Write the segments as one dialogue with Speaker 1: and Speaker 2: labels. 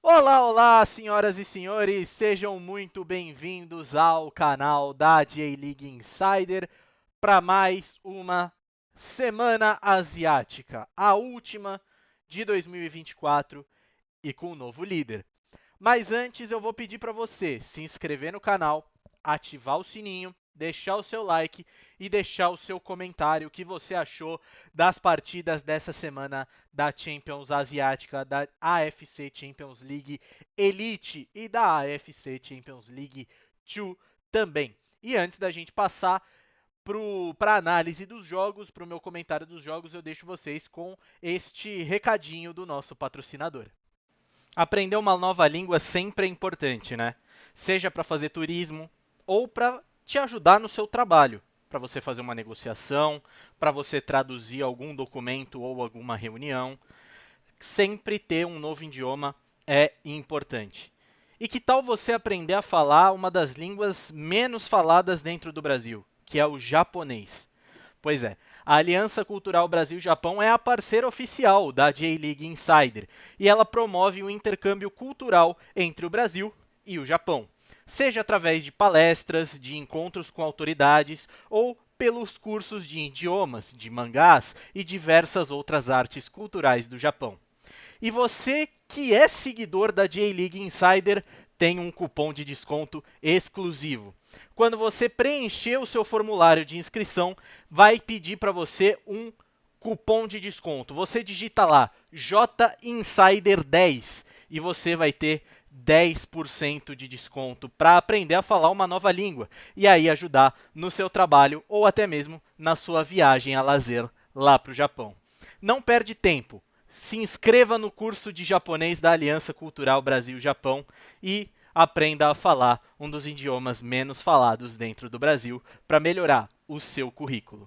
Speaker 1: Olá, olá, senhoras e senhores, sejam muito bem-vindos ao canal da J-League Insider para mais uma Semana Asiática, a última de 2024 e com um novo líder. Mas antes eu vou pedir para você se inscrever no canal, ativar o sininho, deixar o seu like e deixar o seu comentário o que você achou das partidas dessa semana da Champions Asiática, da AFC Champions League Elite e da AFC Champions League 2 também. E antes da gente passar para a análise dos jogos, para o meu comentário dos jogos, eu deixo vocês com este recadinho do nosso patrocinador. Aprender uma nova língua sempre é importante, né? Seja para fazer turismo ou para te ajudar no seu trabalho, para você fazer uma negociação, para você traduzir algum documento ou alguma reunião. Sempre ter um novo idioma é importante. E que tal você aprender a falar uma das línguas menos faladas dentro do Brasil, que é o japonês? Pois é, a Aliança Cultural Brasil-Japão é a parceira oficial da J-League Insider e ela promove o intercâmbio cultural entre o Brasil e o Japão, seja através de palestras, de encontros com autoridades ou pelos cursos de idiomas, de mangás e diversas outras artes culturais do Japão. E você que é seguidor da J-League Insider tem um cupom de desconto exclusivo. Quando você preencher o seu formulário de inscrição, vai pedir para você um cupom de desconto. Você digita lá JInsider10 e você vai ter 10% de desconto para aprender a falar uma nova língua e aí ajudar no seu trabalho ou até mesmo na sua viagem a lazer lá para o Japão. Não perde tempo. Se inscreva no curso de japonês da Aliança Cultural Brasil-Japão e aprenda a falar um dos idiomas menos falados dentro do Brasil para melhorar o seu currículo.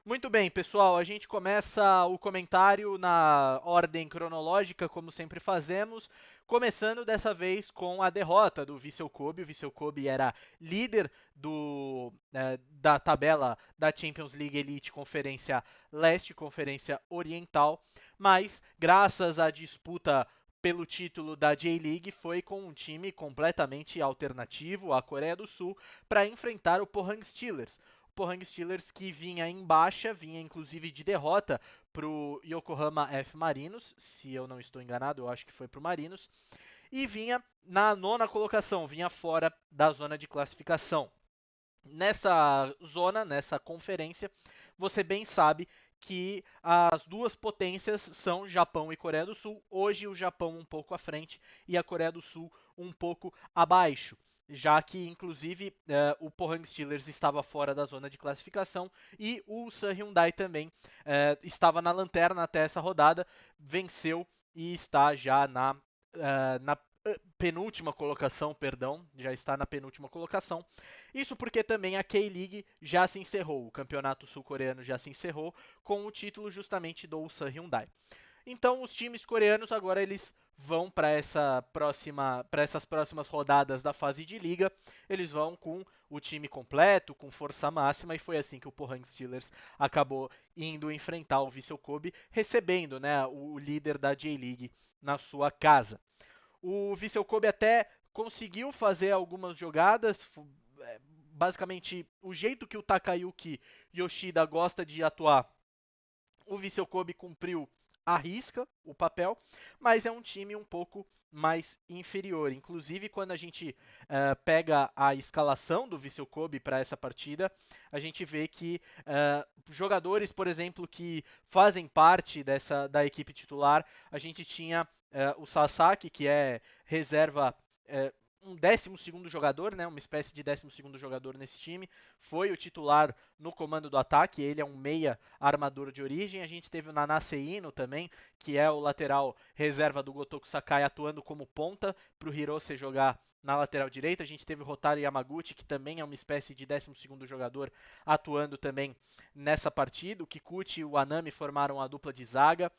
Speaker 1: Muito bem, pessoal, a gente começa o comentário na ordem cronológica, como sempre fazemos, começando dessa vez com a derrota do Vissel Kobe. O Vissel Kobe era líder da tabela da Champions League Elite Conferência Leste, Conferência Oriental, mas graças à disputa pelo título da J-League foi com um time completamente alternativo, a Coreia do Sul, para enfrentar o Pohang Steelers. Pohang Steelers que vinha em baixa, vinha inclusive de derrota para o Yokohama F Marinos, se eu não estou enganado, eu acho que foi para o Marinos, e vinha na nona colocação, vinha fora da zona de classificação. Nessa zona, nessa conferência, você bem sabe que as duas potências são Japão e Coreia do Sul. Hoje o Japão um pouco à frente e a Coreia do Sul um pouco abaixo, já que inclusive o Pohang Steelers estava fora da zona de classificação e o Sun Hyundai também estava na lanterna até essa rodada, venceu e está já na penúltima colocação, perdão, já está na penúltima colocação. Isso porque também a K-League já se encerrou, o campeonato sul-coreano já se encerrou com o título justamente do Ulsan Hyundai. Então os times coreanos agora eles vão para essas próximas rodadas da fase de liga, eles vão com o time completo, com força máxima, e foi assim que o Pohang Steelers acabou indo enfrentar o Vissel Kobe, recebendo, né, o líder da J-League na sua casa. O Vissel Kobe até conseguiu fazer algumas jogadas, basicamente o jeito que o Takayuki Yoshida gosta de atuar, o Vissel Kobe cumpriu à risca o papel, mas é um time um pouco mais inferior. Inclusive, quando a gente pega a escalação do Vissel Kobe para essa partida, a gente vê que jogadores, por exemplo, que fazem parte da equipe titular, a gente tinha o Sasaki, que é reserva, um 12º jogador, né, uma espécie de 12º jogador nesse time, foi o titular no comando do ataque, ele é um meia armador de origem. A gente teve o Nanase Ino também, que é o lateral reserva do Gotoku Sakai, atuando como ponta para o Hirose jogar na lateral direita. A gente teve o Hotaru Yamaguchi, que também é uma espécie de 12º jogador, atuando também nessa partida. O Kikuchi e o Anami formaram a dupla de zaga.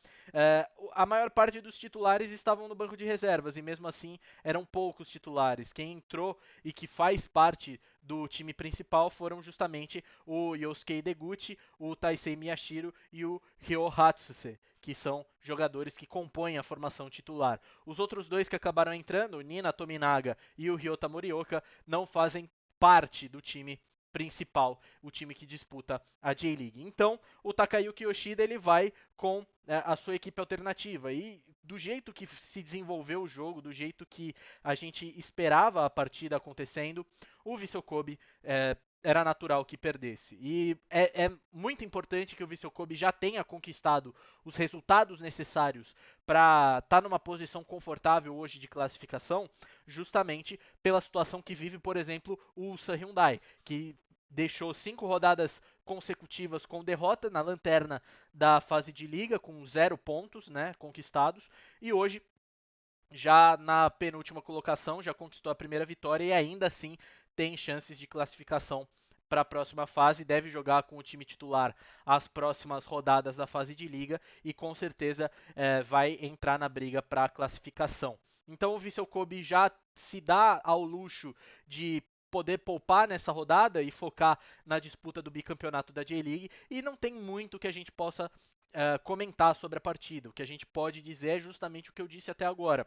Speaker 1: A maior parte dos titulares estavam no banco de reservas, e mesmo assim eram poucos titulares. Quem entrou e que faz parte do time principal foram justamente o Yosuke Ideguchi, o Taisei Miyashiro e o Ryo Hatsuse, que são jogadores que compõem a formação titular. Os outros dois que acabaram entrando, o Nina Tominaga e o Ryota Morioka, não fazem parte do time principal, o time que disputa a J-League. Então, o Takayuki Yoshida ele vai com a sua equipe alternativa e do jeito que se desenvolveu o jogo, do jeito que a gente esperava a partida acontecendo, o Vissel Kobe era natural que perdesse. E é muito importante que o Vissel Kobe já tenha conquistado os resultados necessários para estar numa posição confortável hoje de classificação, justamente pela situação que vive, por exemplo, o USA Hyundai, que deixou 5 rodadas consecutivas com derrota na lanterna da fase de liga, com 0 pontos, né, conquistados, e hoje já na penúltima colocação, já conquistou a primeira vitória e ainda assim tem chances de classificação para a próxima fase, deve jogar com o time titular as próximas rodadas da fase de liga e com certeza vai entrar na briga para a classificação. Então o Vissel Kobe já se dá ao luxo de poder poupar nessa rodada e focar na disputa do bicampeonato da J-League e não tem muito que a gente possa comentar sobre a partida. O que a gente pode dizer é justamente o que eu disse até agora.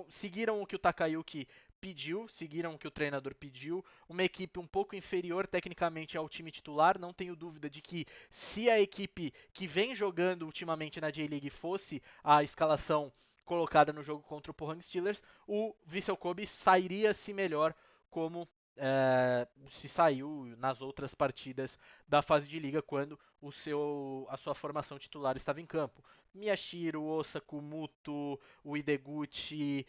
Speaker 1: Seguiram o que o Takayuki pediu, seguiram o que o treinador pediu, uma equipe um pouco inferior tecnicamente ao time titular, não tenho dúvida de que se a equipe que vem jogando ultimamente na J-League fosse a escalação colocada no jogo contra o Pohang Steelers, o Vissel Kobe sairia-se melhor como se saiu nas outras partidas da fase de liga quando a sua formação titular estava em campo. Miyashiro, Osako, Muto, o Ideguchi,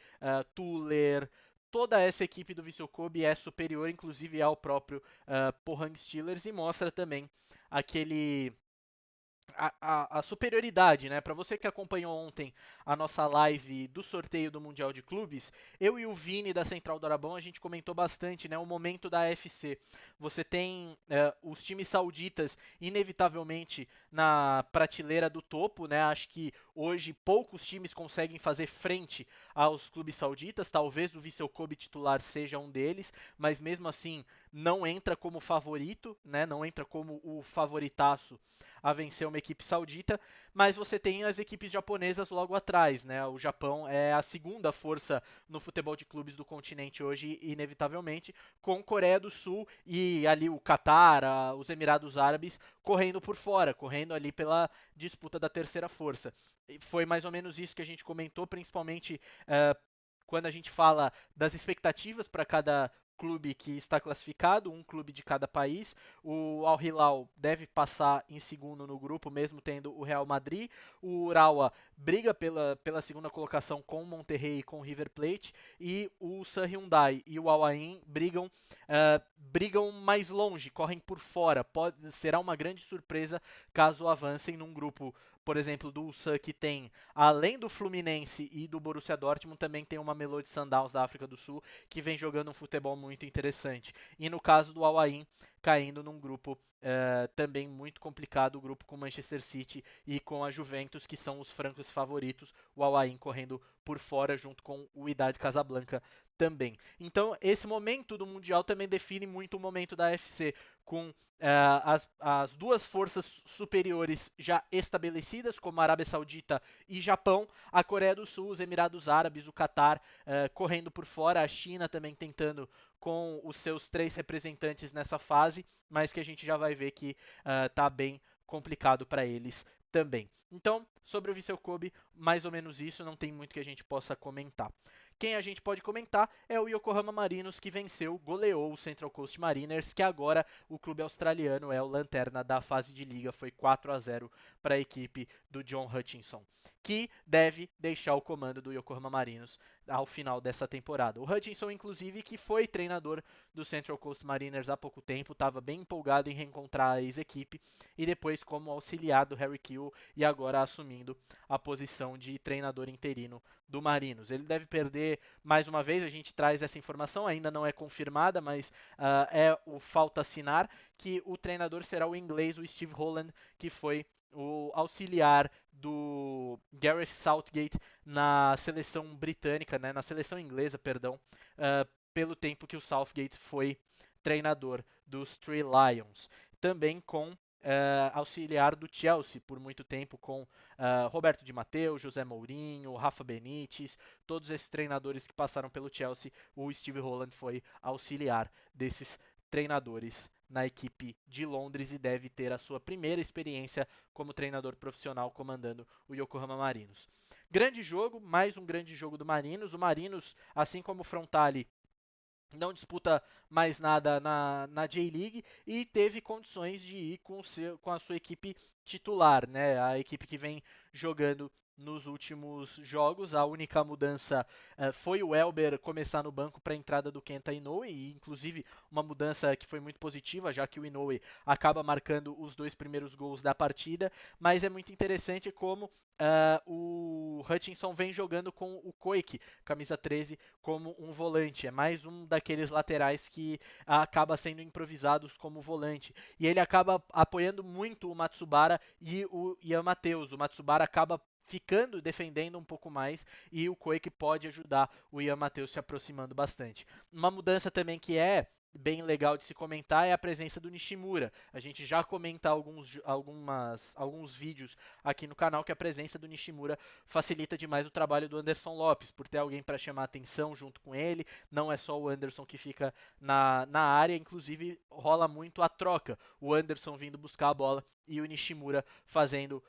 Speaker 1: Tuller, toda essa equipe do Vissel Kobe é superior, inclusive ao próprio Pohang Steelers e mostra também aquele a superioridade, né? Para você que acompanhou ontem a nossa live do sorteio do Mundial de Clubes, eu e o Vini da Central do Arabão, a gente comentou bastante, né? O momento da AFC. Você tem os times sauditas, inevitavelmente, na prateleira do topo, né? Acho que hoje poucos times conseguem fazer frente aos clubes sauditas. Talvez o Vissel Kobe titular seja um deles, mas mesmo assim não entra como favorito, né? Não entra como o favoritaço a vencer uma equipe saudita, mas você tem as equipes japonesas logo atrás, né? O Japão é a segunda força no futebol de clubes do continente hoje, inevitavelmente, com Coreia do Sul e ali o Catar, os Emirados Árabes correndo por fora, correndo ali pela disputa da terceira força. E foi mais ou menos isso que a gente comentou, principalmente quando a gente fala das expectativas para cada clube que está classificado, um clube de cada país. O Al Hilal deve passar em segundo no grupo, mesmo tendo o Real Madrid. O Urawa briga pela segunda colocação com o Monterrey e com o River Plate. E o Sun Hyundai e o Al Ain brigam mais longe, correm por fora. Será uma grande surpresa caso avancem num grupo, por exemplo, do Ulsan, que tem, além do Fluminense e do Borussia Dortmund, também tem uma Mamelodi Sundowns da África do Sul, que vem jogando um futebol muito interessante. E no caso do Al Ain, caindo num grupo também muito complicado, o grupo com Manchester City e com a Juventus, que são os francos favoritos, o Al Ain correndo por fora junto com o Wydad Casablanca também. Então, esse momento do Mundial também define muito o momento da UFC, com as duas forças superiores já estabelecidas, como a Arábia Saudita e Japão, a Coreia do Sul, os Emirados Árabes, o Catar correndo por fora, a China também tentando com os seus 3 representantes nessa fase, mas que a gente já vai ver que tá bem complicado para eles também. Então, sobre o Vissel Kobe, mais ou menos isso, não tem muito que a gente possa comentar. Quem a gente pode comentar é o Yokohama Marinos, que goleou o Central Coast Mariners, que agora o clube australiano é o lanterna da fase de liga, foi 4-0 para a equipe do John Hutchinson, que deve deixar o comando do Yokohama Marinos ao final dessa temporada. O Hutchinson, inclusive, que foi treinador do Central Coast Mariners há pouco tempo, estava bem empolgado em reencontrar a ex-equipe e depois como auxiliar do Harry Kill e agora assumindo a posição de treinador interino do Marinos. Ele deve perder mais uma vez, a gente traz essa informação, ainda não é confirmada, mas é o falta assinar que o treinador será o inglês, o Steve Holland, que foi o auxiliar do Gareth Southgate na seleção britânica, né, na seleção inglesa, perdão, pelo tempo que o Southgate foi treinador dos Three Lions. Também com auxiliar do Chelsea por muito tempo, com Roberto Di Matteo, José Mourinho, Rafa Benítez, todos esses treinadores que passaram pelo Chelsea, o Steve Holland foi auxiliar desses treinadores na equipe de Londres e deve ter a sua primeira experiência como treinador profissional comandando o Yokohama Marinos. Grande jogo, mais um grande jogo do Marinos. O Marinos, assim como o Frontale, não disputa mais nada na J-League e teve condições de ir com a sua equipe titular, né? A equipe que vem jogando nos últimos jogos. A única mudança foi o Elber começar no banco para a entrada do Kenta Inoue, e inclusive uma mudança que foi muito positiva, já que o Inoue acaba marcando os 2 primeiros gols da partida, mas é muito interessante como o Hutchinson vem jogando com o Koike, camisa 13, como um volante. É mais um daqueles laterais que acaba sendo improvisados como volante. E ele acaba apoiando muito o Matsubara e o Ian Matheus. O Matsubara acaba ficando defendendo um pouco mais e o Koike pode ajudar o Ian Matheus se aproximando bastante. Uma mudança também que é bem legal de se comentar é a presença do Nishimura. A gente já comenta alguns vídeos aqui no canal que a presença do Nishimura facilita demais o trabalho do Anderson Lopes, por ter alguém para chamar atenção junto com ele. Não é só o Anderson que fica na área, inclusive rola muito a troca. O Anderson vindo buscar a bola e o Nishimura fazendo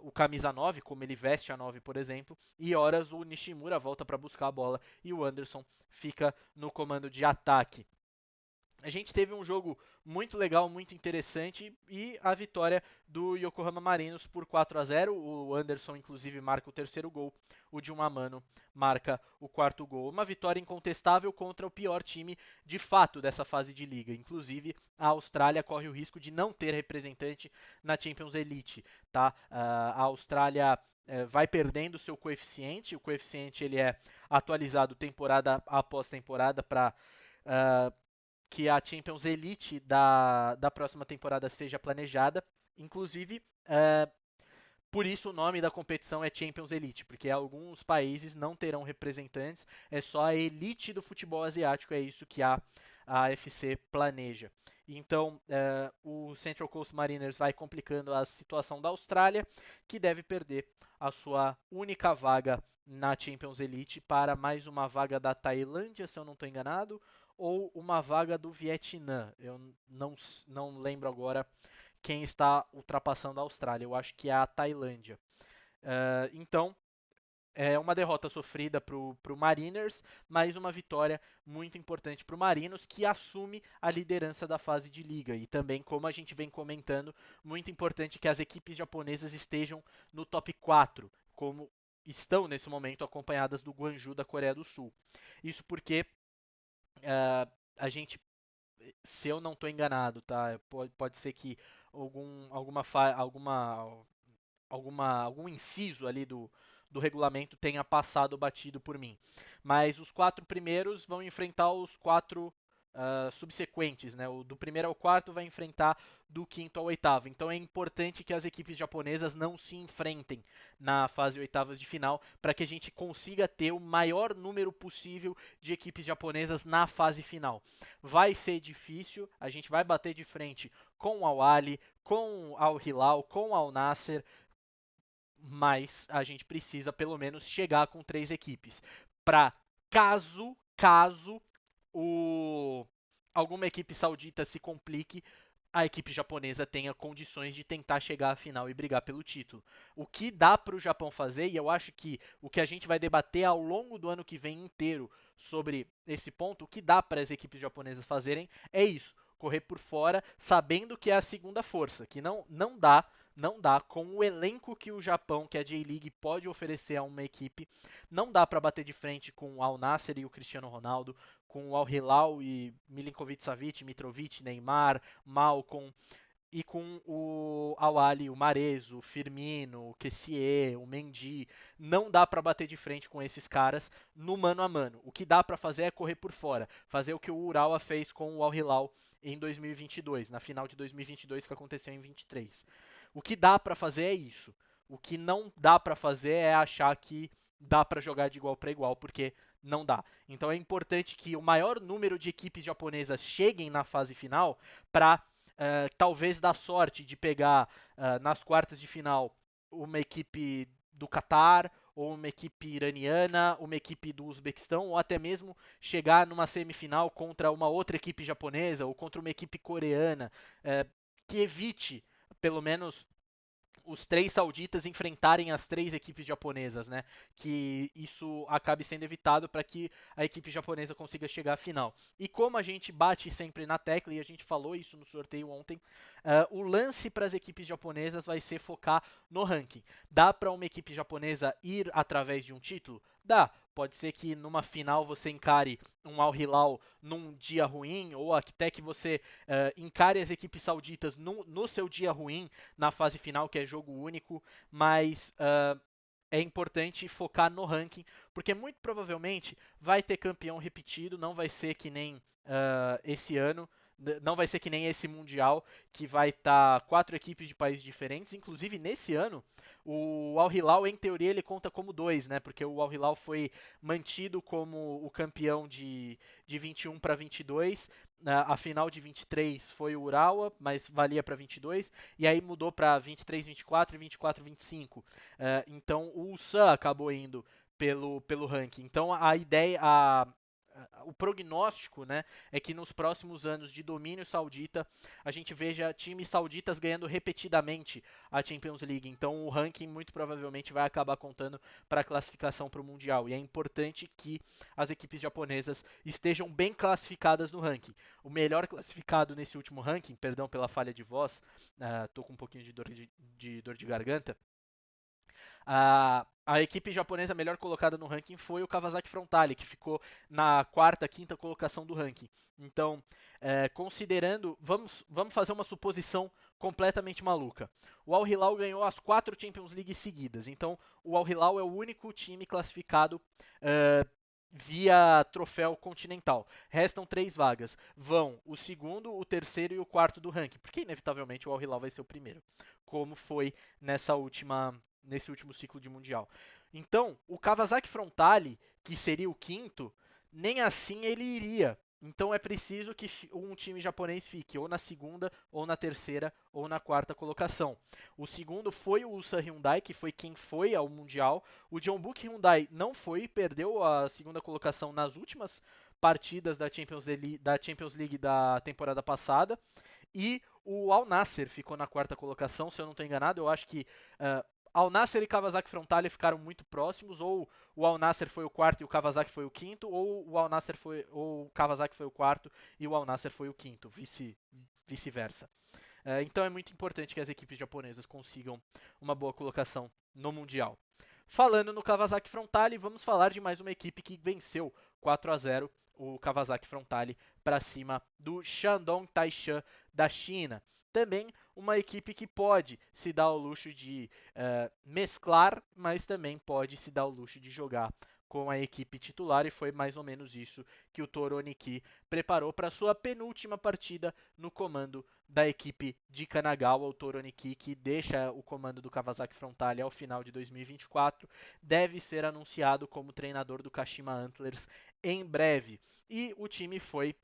Speaker 1: o camisa 9, como ele veste a 9, por exemplo, e horas o Nishimura volta para buscar a bola e o Anderson fica no comando de ataque. A gente teve um jogo muito legal, muito interessante e a vitória do Yokohama Marinos por 4-0. O Anderson, inclusive, marca o terceiro gol. O Jun Amano marca o quarto gol. Uma vitória incontestável contra o pior time de fato dessa fase de liga. Inclusive, a Austrália corre o risco de não ter representante na Champions Elite. Tá? A Austrália vai perdendo seu coeficiente. O coeficiente ele é atualizado temporada após temporada para que a Champions Elite da próxima temporada seja planejada. Inclusive, por isso o nome da competição é Champions Elite, porque alguns países não terão representantes, é só a elite do futebol asiático, é isso que a AFC planeja. Então, o Central Coast Mariners vai complicando a situação da Austrália, que deve perder a sua única vaga na Champions Elite para mais uma vaga da Tailândia, se eu não estou enganado, ou uma vaga do Vietnã. Eu não lembro agora quem está ultrapassando a Austrália. Eu acho que é a Tailândia. Então, é uma derrota sofrida para o Mariners, mas uma vitória muito importante para o Marinos, que assume a liderança da fase de liga. E também, como a gente vem comentando, muito importante que as equipes japonesas estejam no top 4, como estão nesse momento acompanhadas do Guangzhou da Coreia do Sul. Isso porque a gente, se eu não estou enganado, tá? Pode ser que algum inciso ali do regulamento tenha passado batido por mim. Mas os 4 primeiros vão enfrentar os 4 subsequentes, né? O do primeiro ao quarto vai enfrentar do quinto ao oitavo. Então é importante que as equipes japonesas não se enfrentem na fase oitavas de final para que a gente consiga ter o maior número possível de equipes japonesas na fase final. Vai ser difícil, a gente vai bater de frente com o Al-Ahly, com o Al-Hilal, com o Al-Nassr, mas a gente precisa pelo menos chegar com 3 equipes para caso alguma equipe saudita se complique, a equipe japonesa tenha condições de tentar chegar à final e brigar pelo título. O que dá para o Japão fazer, e eu acho que o que a gente vai debater ao longo do ano que vem inteiro sobre esse ponto, o que dá para as equipes japonesas fazerem é isso, correr por fora, sabendo que é a segunda força, que não dá com o elenco que o Japão, que a J-League pode oferecer a uma equipe, não dá para bater de frente com o Al Nassr e o Cristiano Ronaldo, com o Al Hilal e Milinkovic-Savic, Mitrovic, Neymar, Malcom, e com o Al-Ahly, o Mahrez, o Firmino, o Kessié, o Mendy, não dá para bater de frente com esses caras no mano a mano. O que dá para fazer é correr por fora, fazer o que o Urawa fez com o Al Hilal em 2022, na final de 2022 que aconteceu em 23. O que dá para fazer é isso. O que não dá para fazer é achar que dá para jogar de igual para igual, porque não dá. Então é importante que o maior número de equipes japonesas cheguem na fase final para talvez dar sorte de pegar nas quartas de final uma equipe do Catar, ou uma equipe iraniana, uma equipe do Uzbequistão, ou até mesmo chegar numa semifinal contra uma outra equipe japonesa ou contra uma equipe coreana, que evite, pelo menos, os três sauditas enfrentarem as três equipes japonesas, né? Que isso acabe sendo evitado para que a equipe japonesa consiga chegar à final. E como a gente bate sempre na tecla, e a gente falou isso no sorteio ontem, o lance para as equipes japonesas vai ser focar no ranking. Dá para uma equipe japonesa ir através de um título? Dá. Pode ser que numa final você encare um Al Hilal num dia ruim, ou até que você encare as equipes sauditas no seu dia ruim, na fase final, que é jogo único, mas é importante focar no ranking, porque muito provavelmente vai ter campeão repetido, não vai ser que nem esse ano, não vai ser que nem esse Mundial, que vai estar quatro equipes de países diferentes. Inclusive, nesse ano, o Al Hilal, em teoria, ele conta como dois, né? Porque o Al Hilal foi mantido como o campeão de 21 para 22. A final de 23 foi o Urawa, mas valia para 22. E aí mudou para 23, 24 e 24, 25. Então o Ulsan acabou indo pelo ranking. Então a ideia, o prognóstico, né, é que nos próximos anos de domínio saudita a gente veja times sauditas ganhando repetidamente a Champions League. Então o ranking muito provavelmente vai acabar contando para a classificação para o Mundial. E é importante que as equipes japonesas estejam bem classificadas no ranking. O melhor classificado nesse último ranking, perdão pela falha de voz, tô com um pouquinho de dor de garganta. A equipe japonesa melhor colocada no ranking foi o Kawasaki Frontale, que ficou na quarta, quinta colocação do ranking. Então, considerando, vamos fazer uma suposição completamente maluca. O Al Hilal ganhou as 4 Champions League seguidas. Então, o Al Hilal é o único time classificado via troféu continental. Restam 3 vagas. Vão o segundo, o terceiro e o quarto do ranking, porque inevitavelmente o Al Hilal vai ser o primeiro, como foi nesse último ciclo de Mundial. Então, o Kawasaki Frontale, que seria o quinto, nem assim ele iria. Então é preciso que um time japonês fique ou na segunda, ou na terceira, ou na quarta colocação. O segundo foi o USA Hyundai, que foi quem foi ao Mundial. O Jeonbuk Hyundai não foi, perdeu a segunda colocação nas últimas partidas da Champions League da temporada passada. E o Al Nasser ficou na quarta colocação, se eu não estou enganado. Eu acho que Al Nasser e Kawasaki Frontale ficaram muito próximos, ou o Al Nasser foi o quarto e o Kawasaki foi o quinto, ou o Kawasaki foi o quarto e o Al Nasser foi o quinto, vice-versa. Então é muito importante que as equipes japonesas consigam uma boa colocação no Mundial. Falando no Kawasaki Frontale, vamos falar de mais uma equipe que venceu 4-0 o Kawasaki Frontale para cima do Shandong Taishan da China. Também uma equipe que pode se dar o luxo de mesclar, mas também pode se dar o luxo de jogar com a equipe titular, e foi mais ou menos isso que o Toro Oniki preparou para sua penúltima partida no comando da equipe de Kanagawa. O Toro Oniki, que deixa o comando do Kawasaki Frontale ao final de 2024, deve ser anunciado como treinador do Kashima Antlers em breve. E o time foi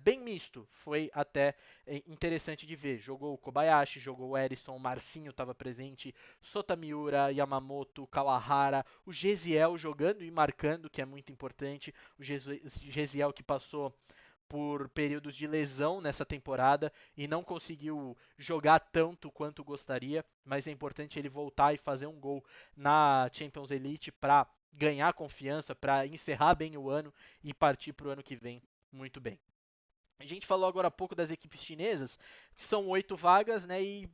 Speaker 1: bem misto, foi até interessante de ver. Jogou o Kobayashi, jogou o Erisson, o Marcinho estava presente, Sota Miura, Yamamoto, Kawahara, o Gesiel jogando e marcando, que é muito importante. O Gesiel que passou por períodos de lesão nessa temporada e não conseguiu jogar tanto quanto gostaria, mas é importante ele voltar e fazer um gol na Champions Elite para ganhar confiança, para encerrar bem o ano e partir para o ano que vem muito bem. A gente falou agora há pouco das equipes chinesas, que são 8 vagas, né? E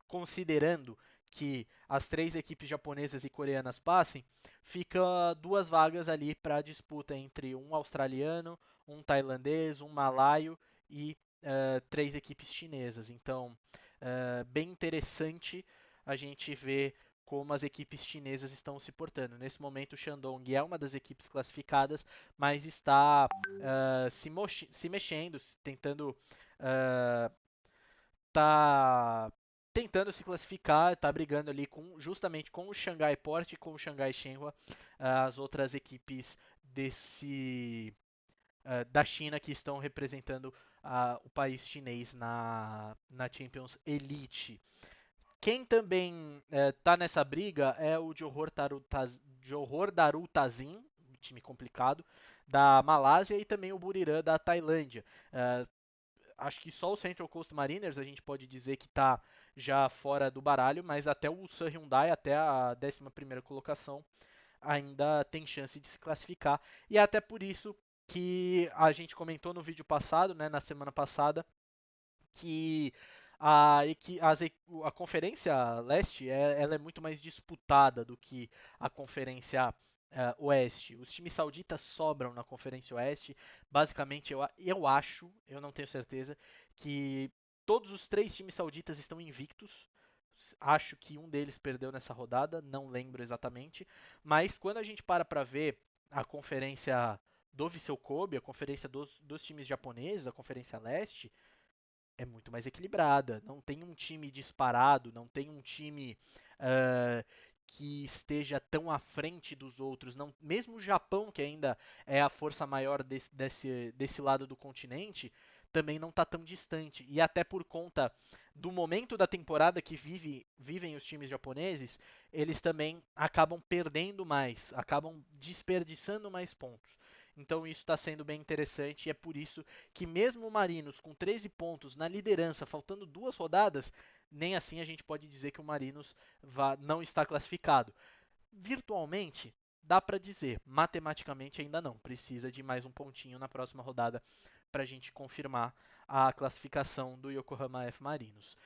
Speaker 1: considerando que as 3 equipes japonesas e coreanas passem, fica 2 vagas ali para disputa entre um australiano, um tailandês, um malaio e 3 equipes chinesas. Então, bem interessante a gente ver como as equipes chinesas estão se portando. Nesse momento, o Shandong é uma das equipes classificadas, mas está se mexendo, tentando tá tentando se classificar, está brigando ali justamente com o Shanghai Port e com o Shanghai Shenhua, as outras equipes da China que estão representando o país chinês na Champions Elite. Quem também está nessa briga é o Johor Darul Tazim, um time complicado, da Malásia, e também o Buriram da Tailândia. Acho que só o Central Coast Mariners a gente pode dizer que está já fora do baralho, mas até o Sun Hyundai, até a 11ª colocação, ainda tem chance de se classificar. E é até por isso que a gente comentou no vídeo passado, né, na semana passada, que a Conferência Leste ela é muito mais disputada do que a Conferência Oeste. Os times sauditas sobram na Conferência Oeste. Basicamente, eu acho, eu não tenho certeza, que todos os 3 times sauditas estão invictos. Acho que um deles perdeu nessa rodada, não lembro exatamente. Mas quando a gente para ver a conferência do Vissel Kobe, a conferência dos times japoneses, a Conferência Leste, é muito mais equilibrada. Não tem um time disparado, não tem um time uh, que esteja tão à frente dos outros. Não, mesmo o Japão, que ainda é a força maior desse lado do continente, também não está tão distante. E até por conta do momento da temporada que vivem os times japoneses, eles também acabam perdendo mais, acabam desperdiçando mais pontos. Então isso está sendo bem interessante e é por isso que mesmo o Marinos com 13 pontos na liderança, faltando 2 rodadas, nem assim a gente pode dizer que o Marinos não está classificado. Virtualmente, dá para dizer, matematicamente ainda não. Precisa de mais um pontinho na próxima rodada para a gente confirmar a classificação do Yokohama F Marinos.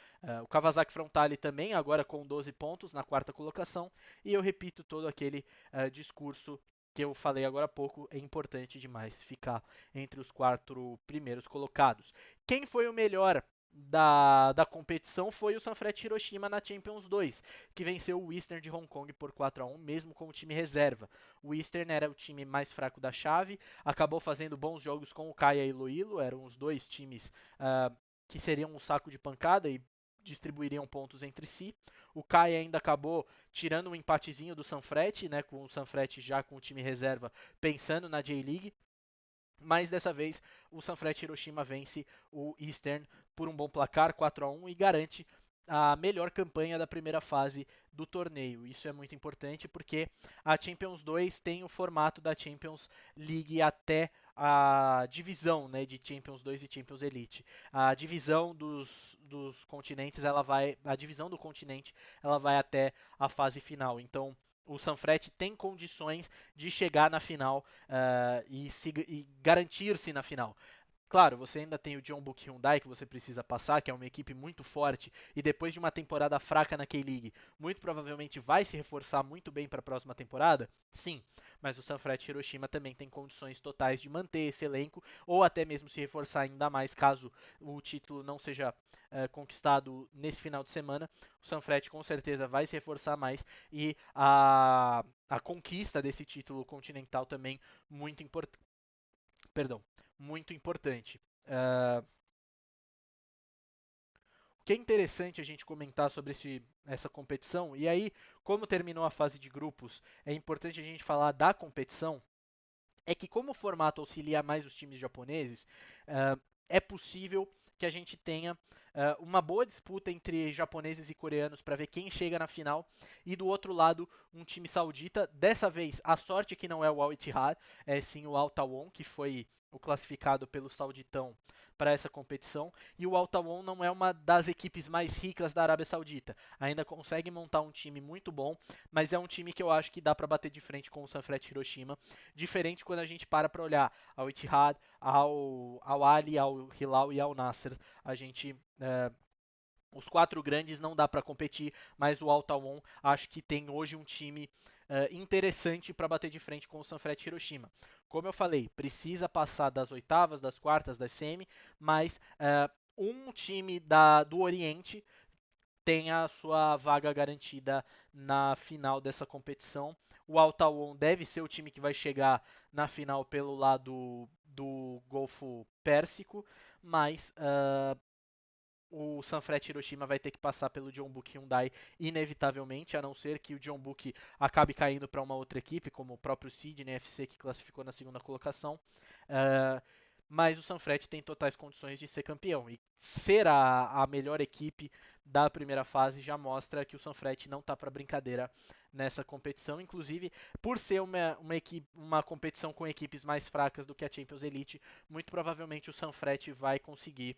Speaker 1: O Kawasaki Frontale também, agora com 12 pontos na 4ª colocação, e eu repito todo aquele discurso que eu falei agora há pouco, é importante demais ficar entre os 4 primeiros colocados. Quem foi o melhor da competição foi o Sanfrecce Hiroshima na Champions 2, que venceu o Eastern de Hong Kong por 4-1, mesmo com o time reserva. O Eastern era o time mais fraco da chave, acabou fazendo bons jogos com o Kaya e Iloilo, eram os 2 times que seriam um saco de pancada e distribuiriam pontos entre si. O Kaya ainda acabou tirando um empatezinho do Sanfrecce, né, com o Sanfrecce já com o time reserva pensando na J-League. Mas dessa vez o Sanfrecce Hiroshima vence o Eastern por um bom placar, 4-1, e garante a melhor campanha da primeira fase do torneio. Isso é muito importante porque a Champions 2 tem o formato da Champions League até a divisão, né, de Champions 2 e Champions Elite. A divisão dos continentes, a divisão do continente, ela vai até a fase final. Então, o Sanfrecce tem condições de chegar na final e garantir-se na final. Claro, você ainda tem o Jeonbuk Hyundai que você precisa passar, que é uma equipe muito forte e depois de uma temporada fraca na K-League, muito provavelmente vai se reforçar muito bem para a próxima temporada. Sim, mas o Sanfrecce Hiroshima também tem condições totais de manter esse elenco ou até mesmo se reforçar ainda mais caso o título não seja conquistado nesse final de semana. O Sanfrecce com certeza vai se reforçar mais e a conquista desse título continental também muito importante. Perdão, muito importante. O que é interessante a gente comentar sobre essa competição, e aí, como terminou a fase de grupos, é importante a gente falar da competição, é que como o formato auxilia mais os times japoneses, é possível que a gente tenha uma boa disputa entre japoneses e coreanos para ver quem chega na final, e do outro lado um time saudita. Dessa vez a sorte é que não é o Al Ittihad, é sim o Al Tawon, que foi o classificado pelo sauditão para essa competição, e o Al Tawon não é uma das equipes mais ricas da Arábia Saudita. Ainda consegue montar um time muito bom, mas é um time que eu acho que dá para bater de frente com o Sanfrecce Hiroshima, diferente quando a gente para olhar ao Ittihad, ao Ali, ao Hilal e ao Nasser. A gente os 4 grandes não dá para competir, mas o Al Tawon acho que tem hoje um time interessante para bater de frente com o Sanfrecce Hiroshima. Como eu falei, precisa passar das oitavas, das quartas, das semi, mas um time do Oriente tem a sua vaga garantida na final dessa competição. O Al Tawon deve ser o time que vai chegar na final pelo lado do Golfo Pérsico, mas o Sanfrecce Hiroshima vai ter que passar pelo Jeonbuk Hyundai inevitavelmente, a não ser que o Jeonbuk acabe caindo para uma outra equipe, como o próprio Sydney FC, que classificou na segunda colocação. Uh, mas o Sanfrecce tem totais condições de ser campeão. E ser a melhor equipe da primeira fase já mostra que o Sanfrecce não está para brincadeira nessa competição. Inclusive, por ser uma competição com equipes mais fracas do que a Champions Elite, muito provavelmente o Sanfrecce vai conseguir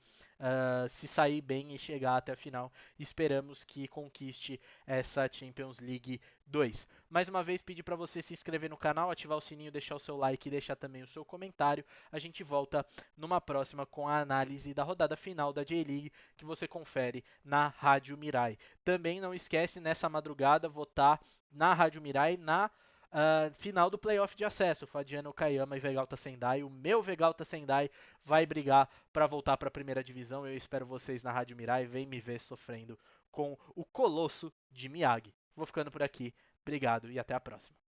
Speaker 1: se sair bem e chegar até a final. Esperamos que conquiste essa Champions League 2. Mais uma vez, pedir para você se inscrever no canal, ativar o sininho, deixar o seu like e deixar também o seu comentário. A gente volta numa próxima com a análise da rodada final da J-League, que você confere na Rádio Mirai. Também não esquece, nessa madrugada, votar na Rádio Mirai na final do playoff de acesso, Fadiano Okayama e Vegalta Sendai. O meu Vegalta Sendai vai brigar para voltar para a primeira divisão. Eu espero vocês na Rádio Mirai. Vem me ver sofrendo com o Colosso de Miyagi. Vou ficando por aqui. Obrigado e até a próxima.